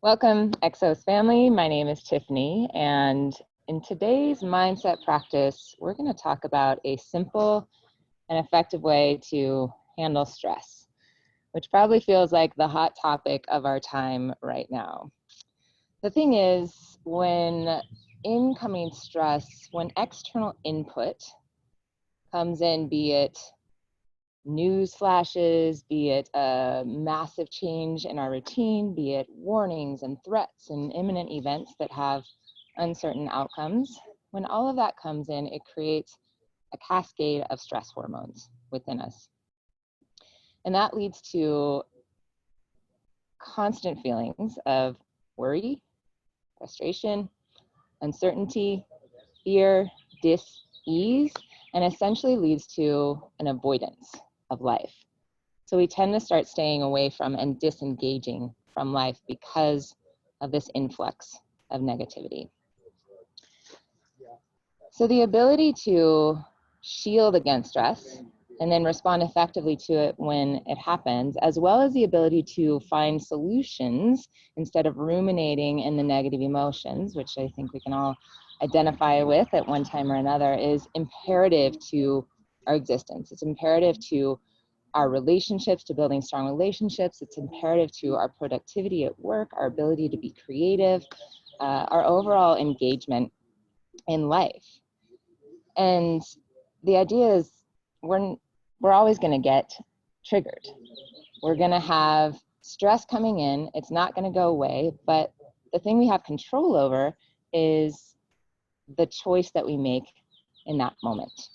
Welcome, Exos family. My name is Tiffany, and in today's mindset practice, we're going to talk about a simple and effective way to handle stress, which probably feels like the hot topic of our time right now. The thing is, when incoming stress, when external input comes in, be it news flashes, be it a massive change in our routine, be it warnings and threats and imminent events that have uncertain outcomes, when all of that comes in, it creates a cascade of stress hormones within us. And that leads to constant feelings of worry, frustration, uncertainty, fear, dis-ease, and essentially leads to an avoidance of life. So we tend to start staying away from and disengaging from life because of this influx of negativity. So the ability to shield against stress and then respond effectively to it when it happens, as well as the ability to find solutions instead of ruminating in the negative emotions, which I think we can all identify with at one time or another, is imperative to our existence. It's imperative to our relationships, to building strong relationships. It's imperative to our productivity at work, our ability to be creative, our overall engagement in life. And the idea is we're always going to get triggered. We're going to have stress coming in. It's not going to go away, but the thing we have control over is the choice that we make in that moment.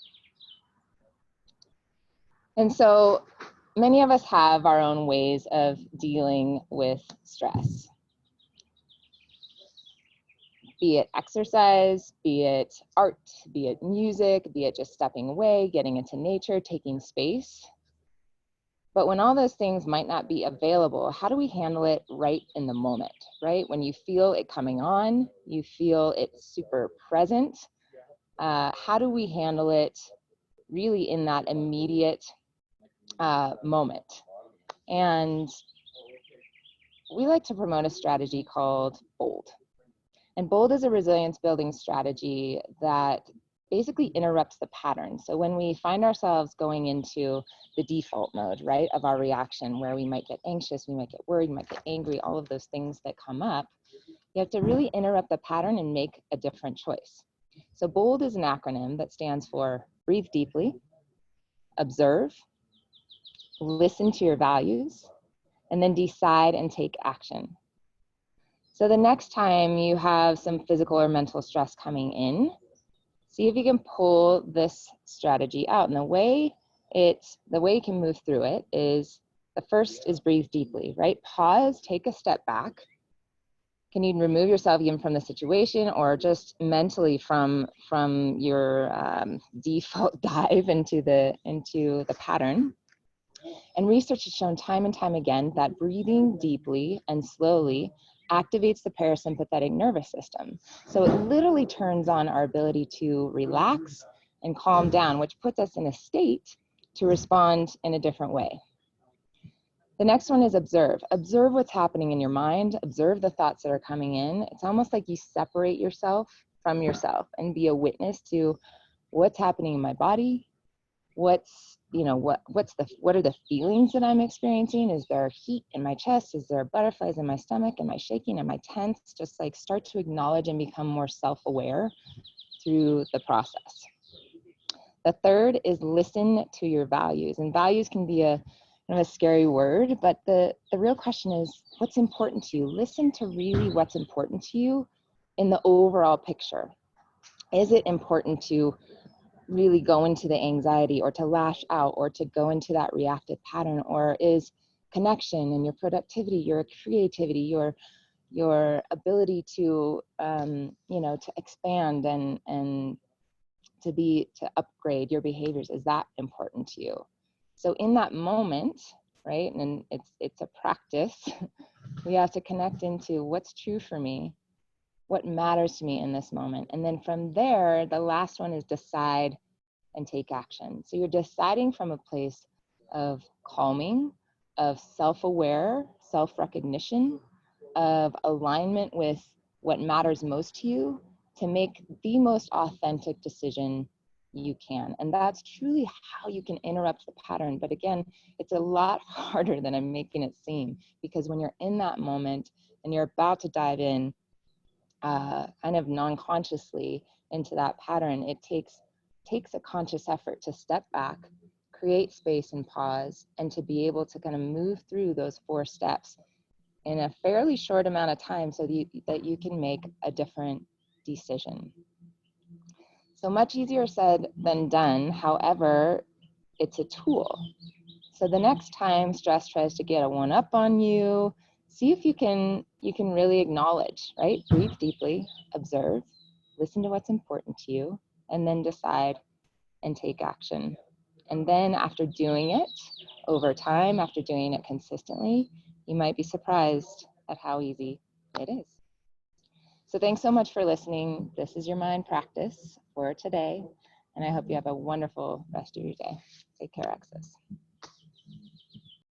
And so many of us have our own ways of dealing with stress. Be it exercise, be it art, be it music, be it just stepping away, getting into nature, taking space. But when all those things might not be available, how do we handle it right in the moment, right? When you feel it coming on, you feel it super present. How do we handle it really in that immediate moment? And we like to promote a strategy called BOLD. And BOLD is a resilience building strategy that basically interrupts the pattern. So when we find ourselves going into the default mode, right, of our reaction, where we might get anxious, we might get worried, we might get angry, all of those things that come up, you have to really interrupt the pattern and make a different choice. So BOLD is an acronym that stands for breathe deeply, observe, listen to your values, and then decide and take action. So the next time you have some physical or mental stress coming in, see if you can pull this strategy out. And the way you can move through it is, the first is breathe deeply, right? Pause, take a step back. Can you remove yourself even from the situation, or just mentally from your default dive into the pattern? And research has shown time and time again that breathing deeply and slowly activates the parasympathetic nervous system. So it literally turns on our ability to relax and calm down, which puts us in a state to respond in a different way. The next one is observe. Observe what's happening in your mind. Observe the thoughts that are coming in. It's almost like you separate yourself from yourself and be a witness to what's happening in my body. What are the feelings that I'm experiencing? Is there heat in my chest? Is there butterflies in my stomach? Am I shaking? Am I tense? Just like start to acknowledge and become more self-aware through the process. The third is listen to your values. And values can be a scary word, but the real question is, what's important to you? Listen to really what's important to you in the overall picture. Is it important to really go into the anxiety, or to lash out, or to go into that reactive pattern? Or is connection and your productivity, your creativity, your ability to to expand and to upgrade your behaviors, is that important to you? So in that moment, right, and it's a practice, we have to connect into what's true for me, what matters to me in this moment. And then from there, the last one is decide and take action. So you're deciding from a place of calming, of self-aware, self-recognition, of alignment with what matters most to you to make the most authentic decision you can. And that's truly how you can interrupt the pattern. But again, it's a lot harder than I'm making it seem, because when you're in that moment and you're about to dive in kind of non-consciously into that pattern, it takes a conscious effort to step back, create space and pause, and to be able to kind of move through those 4 steps in a fairly short amount of time so that you can make a different decision. So much easier said than done. However, it's a tool. So the next time stress tries to get a one up on you, see if you can really acknowledge, right? Breathe deeply, observe, listen to what's important to you, and then decide and take action. And then after doing it over time, after doing it consistently, you might be surprised at how easy it is. So thanks so much for listening. This is your mind practice for today, and I hope you have a wonderful rest of your day. Take care, Access.